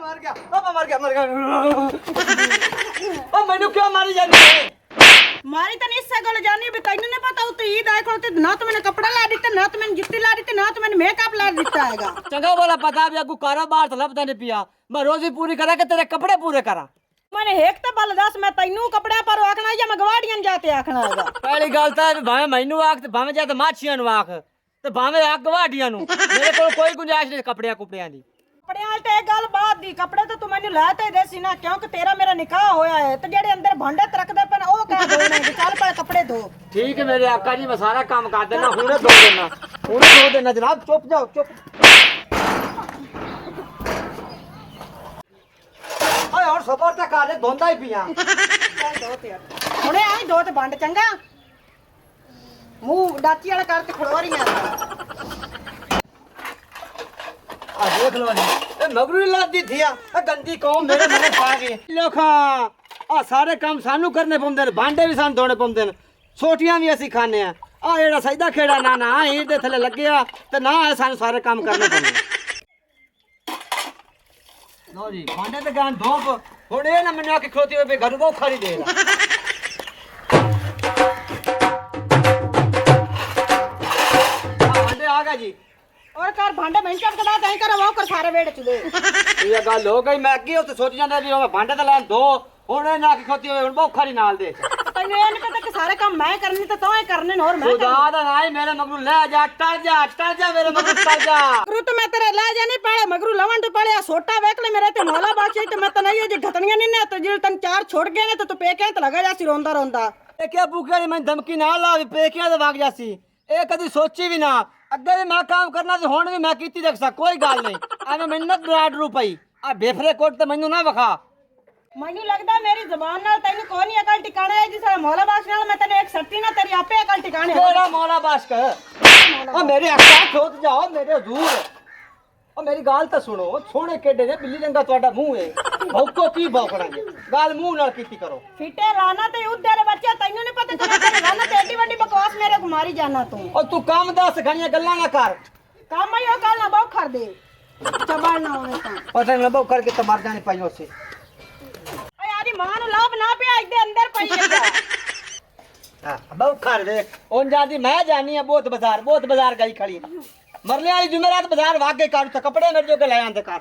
मर गया ओ मैनू क्यों मारी जानी है मारी तो नहीं इस गल जानी भी तैनू नहीं पता उते ईद आए को ना तो मैंने कपड़ा ला दिता ना तो मैंने जुत्ती ला दी ना तो मैंने मेकअप ला दिता हैगा चंगा बोला पता भी आपको कारोबार तो लभदा नहीं पिया मैं रोजी पूरी करा के तेरे कपड़े पूरे करा मैंने एक तो बल दस मैं तैनू कपड़े पर आखना या मैं गवाड़ियां जाते आखना हैगा पहली गल तो भावे मैनू आख ते भावे जा ते माछियां नु आख ते भावे आख गवाड़ियां नु मेरे कोल कोई गुंजाइश नहीं कपड़ियां दी कपड़े वाल ते एक गल बात दी कपड़े तो तू मैनू ला ते दे सी ना क्योंकि तेरा मेरा निकाह होया है ते जेड़े अंदर भांडे ते रखदे पे ओ कह धोने कि चल पहले कपड़े धो ठीक है मेरे आका जी मैं सारा काम कर देना हुणे धो देना जनाब चुप जाओ चुप ओए और सबर ते कर दे धोंदा ही पिया हुणे आई दो ते भांड चंगा मुंह डाची वाला कर ते खड़वा रही है आ देख लो नी ए मगरू लादी थिया ए गंदी कौम मेरे मने पा गई लोखा आ सारे काम सानू करने पौंदे ने भांडे भी सानू धोने पौंदे ने छोटियां भी ਅਸੀਂ ਖਾਣੇ ਆ ਆ ਜਿਹੜਾ ਸੈਦਾ ਖੇੜਾ ਨਾ ਨਾ ਹੀਰ ਦੇ ਥੱਲੇ ਲੱਗਿਆ ਤੇ ਨਾ ਸਾਨੂੰ ਸਾਰੇ ਕੰਮ ਕਰਨੇ ਪੈਂਦੇ ਲੋ ਜੀ ਭਾਂਡੇ ਤੇ ਗਾਂ ਧੋਪ ਹੁਣ ਇਹ ਨਾ ਮੈਨੂੰ ਆ ਕੇ ਖੋਤੀ ਹੋਵੇ ਘਰ ਨੂੰ ਖਾਲੀ ਦੇ ਲਾ ਭਾਂਡੇ ਆ ਗਿਆ ਜੀ और कर भांडे मैं चट कदा तई कर वो कर सारे वेड़ चुदे ਇਹ ਗੱਲ ਹੋ ਗਈ ਮੈਂ ਅੱਗੇ ਉੱਥੇ ਸੋਚ ਜਾਂਦਾ ਵੀ ਉਹ ਭਾਂਡੇ ਤੇ ਲੈਣ ਦੋ ਹੁਣ ਇਹ ਨਾ ਕਿ ਖੋਤੀ ਹੋਵੇ ਹੁਣ ਭੁੱਖਾ ਨਹੀਂ ਨਾਲ ਦੇ तैनू ये नहीं पता कि सारे काम मैं करनी तो तोए करने न और मैं खुदा दा नाई मेरे मगरू ले जा टर जा मेरे मगरू टर जा मगरू तो मैं तेरे ले जाने पाले मगरू लवन तो पाले सोटा वेख ले मेरे ते मोला बाकी तो मैं तो नहीं ये घटनियां नहीं ने तो जे तन चार छोड़ गए ने तो तू पे के तो लगा जासी रोंदा रोंदा ਇਹ ਕਿਆ ਭੁੱਖਿਆ ਨਹੀਂ ਮੈਂ ਧਮਕੀ ਨਾ ਲਾ ਵੀ ਪੇਕਿਆਂ ਦੇ ਵਗ ਜਾਸੀ ਇਹ ਕਦੀ ਸੋਚੀ ਵੀ ਨਾ ਅੱਗੇ ਵੀ ਮੈਂ ਕੰਮ ਕਰਨਾ ਤੇ ਹੁਣ ਵੀ ਮੈਂ ਕੀਤੀ ਰੱਖਦਾ ਕੋਈ ਗੱਲ ਨਹੀਂ ਐਵੇਂ ਮਿਹਨਤ ਬਰਾਡ ਰੂ ਪਈ ਆ ਬੇਫਰੇ ਕੋਟ ਤੇ ਮੈਨੂੰ ਨਾ ਵਿਖਾ ਮੈਨੂੰ ਲੱਗਦਾ ਮੇਰੀ ਜ਼ਬਾਨ ਨਾਲ ਤੈਨੂੰ ਕੋਈ ਨਹੀਂ ਅਕਲ ਟਿਕਾਣਾ ਹੈ ਜੀ ਸਾਰਾ ਮੌਲਾ ਬਾਸ਼ ਨਾਲ ਮੈਂ ਤੈਨੂੰ ਇੱਕ ਸੱਤੀ ਨਾ ਤੇਰੀ ਆਪੇ ਅਕਲ ਟਿਕਾਣੇ ਕਿਹੜਾ ਮੌਲਾ ਬਾਸ਼ਕ ਉਹ ਮੇਰੇ ਅੱਖਾਂ ਖੋਤ ਜਾਓ ਮੇਰੇ ਹਜ਼ੂਰ ਉਹ ਮੇਰੀ ਗੱਲ ਤਾਂ ਸੁਣੋ ਸੋਹਣੇ ਕਿੱਡੇ ਨੇ ਬਿੱਲੀ ਰੰਗਾ ਤੁਹਾਡਾ ਮੂੰਹ ਹੈ ਭੌਕੋ ਕੀ ਭੌਕਣਾਂਗੇ ਗੱਲ ਮੂੰਹ ਨਾਲ ਕੀਤੀ ਕਰੋ ਫਿੱਟੇ ਰਾਣਾ ਤੇ ਉੱਦੇ ਦੇ ਬੱਚੇ ਤੈਨੂੰ ਨਹੀਂ ਪਤਾ ਚੱਲਿਆ ਤੇਰੇ ਰਾਣਾ ਤੇ ਏਡੀ ਵੱਡੀ ਬਕਵਾਸ ਮੇਰੇ ਕੋ ਮਾਰੀ ਜਾਣਾ ਤੂੰ ਉਹ ਤੂੰ ਕੰਮ ਦੱਸ ਘਣੀਆਂ ਗੱਲਾਂ ਨਾ ਕਰ ਕੰਮ ਹੀ ਉਹ ਕੱਲ ਨਾ ਬਹੁ ਕਰ ਦੇ ਚਬਾਲ ਨਾ ਹੋਵੇ ਤਾਂ ਪਤਾ ਨਹੀਂ ਬਹੁ ਕਰਕੇ ਤਾਂ ਮਰ ਜਾਣੀ ਪਈ ਉਸੇ ਓਏ ਆਦੀ ਮਾਂ ਨੂੰ ਲਾਭ ਨਾ ਪਿਆ ਇੱਦੇ ਅੰਦਰ ਪਈ ਹੈਗਾ ਹਾਂ ਬਹੁ ਕਰ ਵੇਖ ਹੁਣ ਜਾਂਦੀ ਮੈਂ ਜਾਨੀ ਆ ਬਹੁਤ ਬਾਜ਼ਾਰ ਗਈ ਖੜੀ ਮਰਨੇ ਵਾਲੀ ਜੁਮੇਰਾਤ ਬਾਜ਼ਾਰ ਵਾਗ ਕੇ ਕਾੜੂ ਤਾਂ ਕੱਪੜੇ ਮੇਰੇ ਜੋ ਕੇ ਲੈ ਆਂਦੇ ਕਰ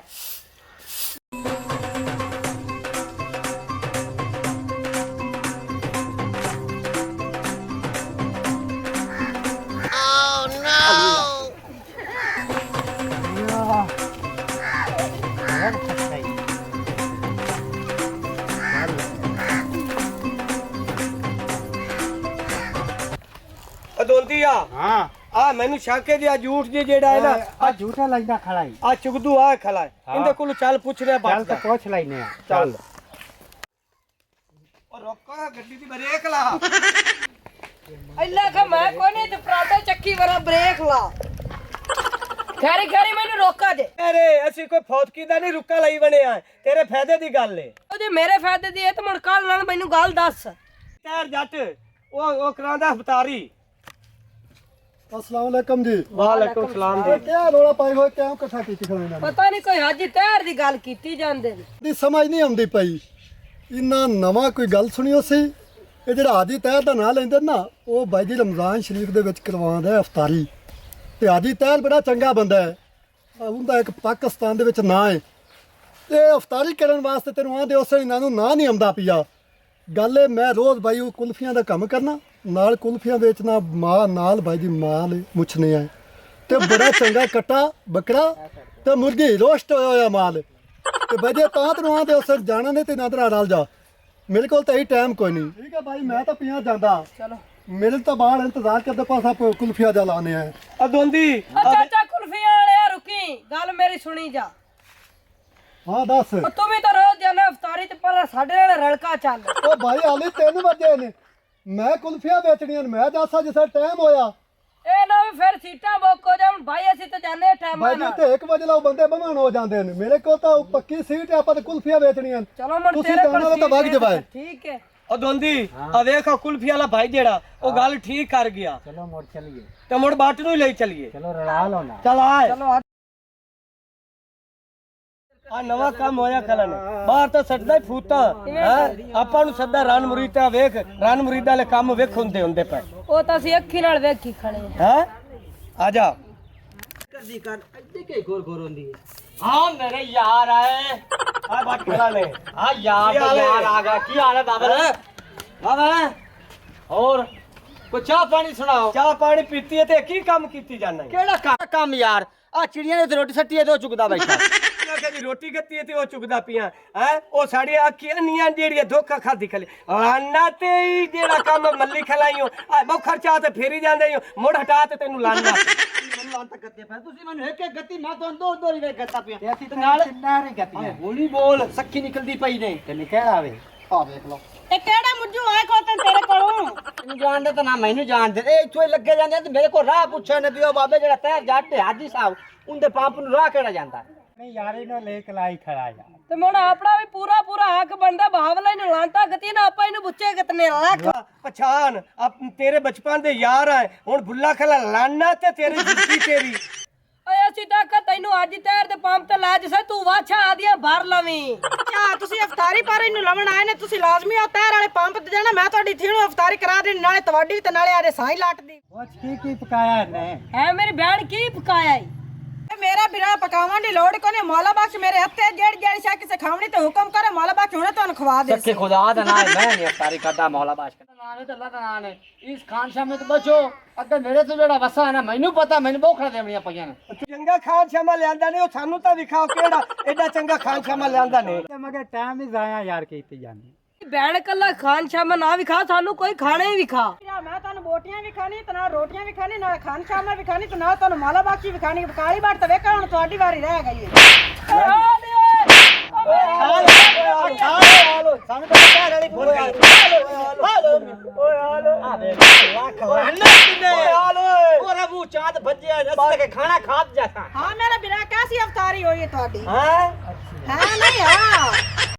ਅਦੋਲਦੀ ਆ ਹਾਂ ਆ ਮੈਨੂੰ ਸ਼ੱਕ ਹੈ ਜੀ ਆ ਝੂਠ ਜੀ ਜਿਹੜਾ ਹੈ ਨਾ ਆ ਝੂਠਾ ਲੱਗਦਾ ਖੜਾ ਹੀ ਆ ਚੁਗਦੂ ਆ ਖਲਾ ਇਹਦੇ ਕੋਲ ਚੱਲ ਪੁੱਛ ਰਿਹਾ ਚੱਲ ਬਾਤ ਤਾਂ ਪੁੱਛ ਲੈਨੇ ਆ ਚੱਲ ਉਹ ਰੋਕਾ ਗੱਡੀ ਦੀ ਬ੍ਰੇਕ ਲਾ ਅੱਲਾ ਖਾ ਮੈਂ ਕੋਈ ਨਹੀਂ ਤੇ ਪਰਾਦਾ ਚੱਕੀ ਵਾਲਾ ਬ੍ਰੇਕ ਲਾ ਖੈਰੀ ਮੈਨੂੰ ਰੋਕਾ ਦੇ ਅਰੇ ਅਸੀਂ ਕੋਈ ਫੌਤਕੀ ਦਾ ਨਹੀਂ ਰੁੱਕਾ ਲਈ ਬਣਿਆ ਤੇਰੇ ਫਾਇਦੇ ਦੀ ਗੱਲ ਏ ਉਹ ਜੇ ਮੇਰੇ ਫਾਇਦੇ ਦੀ ਇਹ ਤੇ ਮੁੜ ਕੱਲ ਨਾਲ ਮੈਨੂੰ ਗੱਲ ਦੱਸ ਤੈਰ ਜੱਟ ਉਹ ਕਰਾਂਦਾ ਹਫਤਾਰੀ अस्सलाम वालेकुम जी ਵਾਲੇਕੁਮ ਸਲਾਮ ਜੀ क्या रोला पाई हो क्यों इकट्ठा की खड़े ਪਤਾ ਨਹੀਂ ਕੋਈ ਹਾਜੀ ਤਹਿਰ ਦੀ ਗੱਲ ਕੀਤੀ ਜਾਂਦੇ ਨੇ ਦੀ ਸਮਝ ਨਹੀਂ ਆਉਂਦੀ ਪਈ ਇਹਨਾਂ ਨਵਾਂ ਕੋਈ ਗੱਲ ਸੁਣਿਓ ਸੀ ਇਹ ਜਿਹੜਾ ਹਾਜੀ ਤਹਿਰ ਦਾ ਨਾਂ ਲੈਂਦੇ ਨਾ ਉਹ ਬਾਈ ਜੀ ਰਮਜ਼ਾਨ ਸ਼ਰੀਫ ਦੇ ਵਿੱਚ ਕਰਵਾਉਂਦਾ ਹੈ ਇਫਤਾਰੀ ਤੇ ਹਾਜੀ ਤਹਿਰ ਬੜਾ ਚੰਗਾ ਬੰਦਾ ਹੈ ਉਹਦਾ ਇੱਕ ਪਾਕਿਸਤਾਨ ਦੇ ਵਿੱਚ ਨਾਂ ਹੈ ਤੇ ਇਫਤਾਰੀ ਕਰਨ ਵਾਸਤੇ ਤੈਨੂੰ ਆਂਦੇ ਉਸੇ ਇਹਨਾਂ ਨੂੰ ਨਾਂ ਨਹੀਂ ਆਉਂਦਾ ਪਿਆ ਗੱਲ ਹੈ ਮੈਂ ਰੋਜ਼ ਬਾਈ ਉਹ ਕੁਲਫੀਆਂ ਦਾ ਕੰਮ ਕਰਨਾ ਨਾਲ ਕੁਲਫੀਆਂ ਵੇਚਣਾ ਮਾਂ ਨਾਲ ਬਾਈ ਦੀ ਮਾਂ ਨੇ ਮੁੱਛਨੇ ਆ ਤੇ ਬੜਾ ਚੰਗਾ ਕੱਟਾ ਬੱਕਰਾ ਤੇ ਮੁਰਗੀ ਰੋਸਟ ਹੋਇਆ ਮਾਲ ਤੇ ਵਜੇ ਤਾਂ ਤੈਨੂੰ ਆਂਦੇ ਉਸ ਜਾਣਾ ਨੇ ਤੇ ਨਾ ਤੇਰਾ ਰਲ ਜਾ ਮੇਰੇ ਕੋਲ ਤਾਂ ਇਹ ਟਾਈਮ ਕੋਈ ਨਹੀਂ ਠੀਕ ਹੈ ਬਾਈ ਮੈਂ ਤਾਂ ਪਿਆ ਜਾਂਦਾ ਚਲੋ ਮੇਰੇ ਤਾਂ ਬਾਹਰ ਇੰਤਜ਼ਾਰ ਕਰਦੇ ਪਾਸਾ ਕੁਲਫੀਆ ਜਾ ਲਾਣੇ ਆ ਅਦੋਂਦੀ ਉਹ ਚਾਚਾ ਕੁਲਫੀਆਂ ਵਾਲਿਆ ਰੁਕੀ ਗੱਲ ਮੇਰੀ ਸੁਣੀ ਜਾ ਹਾਂ ਦੱਸ ਉਹ ਤੂੰ ਵੀ ਤਾਂ ਰੋਜ਼ ਜਾਣਾ ਇਫਤਾਰੀ ਤੇ ਪਰ ਸਾਡੇ ਨਾਲ ਰਲਕਾ ਚੱਲ ਉਹ ਭਾਈ ਹਾਲੇ 3 ਵਜੇ ਨੇ ਮੈਂ ਕੁਲਫੀਆ ਵੇਚਣੀਆਂ ਨੇ ਮੈਂ ਦੱਸਾਂ ਜਿਸ ਟਾਈਮ ਹੋਇਆ ਇਹ ਨਾ ਵੀ ਫਿਰ ਸੀਟਾਂ ਬੁੱਕ ਹੋ ਜਾਣ ਭਾਈ ਅਸੀਂ ਤਾਂ ਜਾਣੇ ਟਾਈਮ ਭਾਈ ਜੀ ਤੇ 1 ਵਜੇ ਲਾਓ ਬੰਦੇ ਬਮਾਨ ਹੋ ਜਾਂਦੇ ਨੇ ਮੇਰੇ ਕੋਲ ਤਾਂ ਪੱਕੀ ਸੀਟ ਹੈ ਆਪਾਂ ਤਾਂ ਕੁਲਫੀਆਂ ਵੇਚਣੀਆਂ ਨੇ ਚਲੋ ਮੁੜ ਤੁਸੀਂ ਤੇਰੇ ਜਾਣਾ ਤਾਂ ਵਗ ਜਵਾਏ ਠੀਕ ਹੈ ਅਦੋਂਦੀ ਆ ਵੇਖ ਕੁਲਫੀ ਵਾਲਾ ਭਾਈ ਜਿਹੜਾ ਉਹ ਗੱਲ ਠੀਕ ਕਰ ਗਿਆ ਚਲੋ ਮੁੜ ਚਲੀਏ ਤੇ ਮੁੜ ਬਾਟ ਨੂੰ ਹੀ ਲਈ ਚਲੀਏ ਚਲੋ ਰਲਾ ਲਓ ਨਾ ਚਲ ਆਏ ਚਲੋ ਆ ਨਵਾਂ ਕੰਮ ਹੋਇਆ ਕਲਨ ਬਾਹਰ ਤਾਂ ਸੱਜਦਾ ਹੀ ਫੂਤਾ ਹੈ ਆਪਾਂ ਨੂੰ ਸੱਦਾ ਰਨ ਮੁਰੀਦਾ ਵੇਖ ਰਨ ਮੁਰੀਦਾ ਵਾਲੇ ਕੰਮ ਵੇਖ ਹੁੰਦੇ ਪਏ ਉਹ ਤਾਂ ਅਸੀਂ ਅੱਖੀ ਨਾਲ ਵੇਖੀ ਖੜੇ ਆ। ਹੈ ਆ ਜਾ ਕਰਦੀ ਕਰ ਅੱਧੇ ਕੇ ਗੋਰ ਗੋਰ ਹੁੰਦੀ ਹੈ ਹਾਂ ਮੇਰੇ ਯਾਰ ਆਏ ਆ ਬਾਤ ਖੜਾ ਨੇ ਆ ਯਾਰ ਕੀ ਹਾਲ ਤੇ ਹੈ? ਯਾਰ ਆ ਗਿਆ ਕੀ ਹਾਲ ਹੈ ਬਾਬਲ ਬਾਬਲ ਹੋਰ ਕੋ ਚਾਹ ਪਾਣੀ ਸੁਣਾਓ ਚਾਹ ਪਾਣੀ ਪੀਤੀ ਹੈ ਤੇ ਕੀ ਕੰਮ ਕੀਤੀ ਜਾਣਾ ਹੈ ਕਿਹੜਾ ਕੰਮ ਯਾਰ ਆ ਚਿੜੀਆਂ ਨੇ ਤੇ ਰੋਟੀ ਸੱਟੀ ਹੈ ਤੇ ਉਹ ਚੁਗਦਾ ਬੈਠਾ ਕਦੀ ਰੋਟੀ ਗੱਤੀ ਤੇ ਉਹ ਚੁਗਦਾ ਪਿਆ ਹੈ ਉਹ ਸਾਡੀਆਂ ਅੱਖੀਆਂ ਨੀਆਂ ਜਿਹੜੀਆਂ ਧੋਖਾ ਖਾਦੀ ਖਲੇ ਲਾਨਾ ਤੇ ਹੀ ਜਿਹੜਾ ਕੰਮ ਮੱਲੀ ਖਲਾਈਓ ਆ ਬਹੁ ਖਰਚਾ ਤੇ ਫੇਰੀ ਜਾਂਦੇ ਈ ਮੁੜ ਹਟਾ ਤੇ ਤੈਨੂੰ ਲਾਨਾ ਮੈਨੂੰ ਲਾਂ ਤੱਕ ਗੱਤੇ ਪੈ ਤੁਸੀਂ ਮੈਨੂੰ ਇੱਕ ਇੱਕ ਗੱਤੀ ਮੈਂ ਤੁਹਾਨੂੰ ਦੋ ਦੋ ਹੀ ਗੱਤਾ ਪਿਆ ਤੇ ਅਸੀਂ ਨਾਲ ਕਿੰਨਾਰੇ ਗੱਤੀਆਂ ਹੌਲੀ ਬੋਲ ਸੱਖੀ ਨਿਕਲਦੀ ਪਈ ਨੇ ਤੇ ਨਿਕਲ ਆਵੇ ਆ ਵੇਖ ਲਓ ਇਹ ਕਿਹੜਾ ਮੁੱਜੂ ਆਏ ਕੋ ਤੇਰੇ ਕੋਲੋਂ ਤੈਨੂੰ ਜਾਣਦੇ ਤਾਂ ਨਾ ਮੈਨੂੰ ਜਾਣਦੇ ਇਹ ਇੱਥੋਂ ਹੀ ਲੱਗੇ ਜਾਂਦੇ ਤੇ ਮੇਰੇ ਕੋਲ ਰਾਹ ਪੁੱਛਿਆ ਨੇ ਵੀ ਉਹ ਬਾਬੇ ਜਿਹੜਾ ਤਹਿਰ ਜੱਟ ਹੈ ਹਾਜੀ ਸਾਹਿਬ ਉਹਦੇ ਪੰਪ ਨੂੰ ਰਾਹ ਕਿਹੜਾ ਜਾਂਦਾ ਨਹੀਂ ਯਾਰ ਇਹਨਾਂ ਲੈ ਕਲਾਈ ਖੜਾ ਯਾਰ ਤੇ ਹੁਣ ਆਪਣਾ ਵੀ ਪੂਰਾ ਹੱਕ ਬਣਦਾ ਬਾਵਲਾ ਨੂੰ ਲਾਂਤਾ ਗਤੀ ਨਾ ਆਪਾਂ ਇਹਨੂੰ ਬੁੱਚੇ ਕਿਤਨੇ ਲੱਖ ਪਛਾਣ ਤੇਰੇ ਬਚਪਨ ਦੇ ਯਾਰ ਆ ਹੁਣ ਭੁੱਲਾ ਖਲਾ ਲਾਨਾ ਤੇ ਤੇਰੀ ਜ਼ਿੰਦਗੀ ਤੇਰੀ ਓਏ ਅਸੀਂ ਤਾਂ ਕਹ ਤੈਨੂੰ ਅੱਜ ਤੈਰ ਦੇ ਪੰਪ ਤੇ ਲੈ ਜਿਸੇ ਤੂੰ ਵਾਛਾ ਆਦੀਆਂ ਭਰ ਲਵੀਂ ਅੱਛਾ ਤੁਸੀਂ ਅਫਤਾਰੀ ਪਰ ਇਹਨੂੰ ਲਵਣ ਆਏ ਨੇ ਤੁਸੀਂ ਲਾਜ਼ਮੀ ਆ ਤਹਿਰ ਵਾਲੇ ਪੰਪ ਤੇ ਜਾਣਾ ਮੈਂ ਤੁਹਾਡੀ ਥੀਣੋਂ ਅਫਤਾਰੀ ਕਰਾ ਦੇਣੀ ਨਾਲੇ ਤੁਹਾਡੀ ਤੇ ਨਾਲੇ ਆਦੇ ਸਾਈ ਲੱਟ ਦੀ ਕੀ ਪਕਾਇਆ ਨੇ ਹੈ ਮੇਰੀ ਭੈਣ ਕੀ ਪਕਾਇਆ ਈ ਇਹ ਮੇਰਾ ਬਿਰਾ ਪਕਾਉਣ ਦੀ ਲੋੜ ਕੋਨੇ ਮੌਲਾ ਬਖਸ਼ ਮੇਰੇ ਹੱਥੇ ਜਿਹੜੀ ਸ਼ਾ ਕਿਸੇ ਖਾਵਣੀ ਤੇ ਹੁਕਮ ਕਰੇ ਮੌਲਾ ਬਖਸ਼ ਹੁਣੇ ਤੁਹਾਨੂੰ ਖਵਾ ਦੇ सच्चे खुदा का नाम है मैं नहीं अफ्तारी करता मौला बाश का नाम है तो अल्लाह का नाम है इस खानशाह में तो बचो अगर मेरे तो जेड़ा वसा है ना मैनू पता मैनू बोखड़ा देवणियां पईयां ने ਚੰਗਾ ਖਾਨ ਸ਼ਾਮਾ ਲਿਆਂਦਾ ਨੇ ਉਹ ਸਾਨੂੰ ਤਾਂ ਵਿਖਾਓ ਕਿਹੜਾ ਐਡਾ ਚੰਗਾ ਖਾਨ ਸ਼ਾਮਾ ਲਿਆਂਦਾ ਨੇ ਮਗਰ ਟਾਈਮ ਹੀ ਜ਼ਾਇਆ ਯਾਰ ਕੀਤੀ ਜਾਂਦੀ ਭੈਣ ਕੱਲਾ ਖਾਨ ਸ਼ਾਮਾ ਨਾ ਵੀ ਖਾ ਸਾਨੂੰ ਕੋਈ ਖਾਣਾ ਹੀ ਵੀ ਖਾ ਮੈਂ ਤੁਹਾਨੂੰ ਬੋਟੀਆਂ ਵੀ ਖਾਣੀ ਤੇ ਨਾਲ ਰੋਟੀਆਂ ਵੀ ਖਾਣੀ ਨਾਲ ਖਾਨ ਸ਼ਾਮਾ ਵੀ ਖਾਣੀ ਤੇ ਨਾਲ ਤੁਹਾਨੂੰ ਮੌਲਾ ਬਖਸ਼ ਵੀ ਖਾਣੀ ਕਾਲੀ ਬਾਟ ਤੇ ਵੇਖਾ ਹੁਣ ਤੁਹਾਡੀ ਵਾਰੀ ਰਹਿ ਗਈ ਹੈ ਸਾਨੂੰ तो पता है फोन और अब वो चांद भज्जे रस्ते के खाना खात जाता हाँ मेरा बिरा कैसी अवतारी हुई है ਤੁਹਾਡੀ ਹਾਂ हाँ नहीं हाँ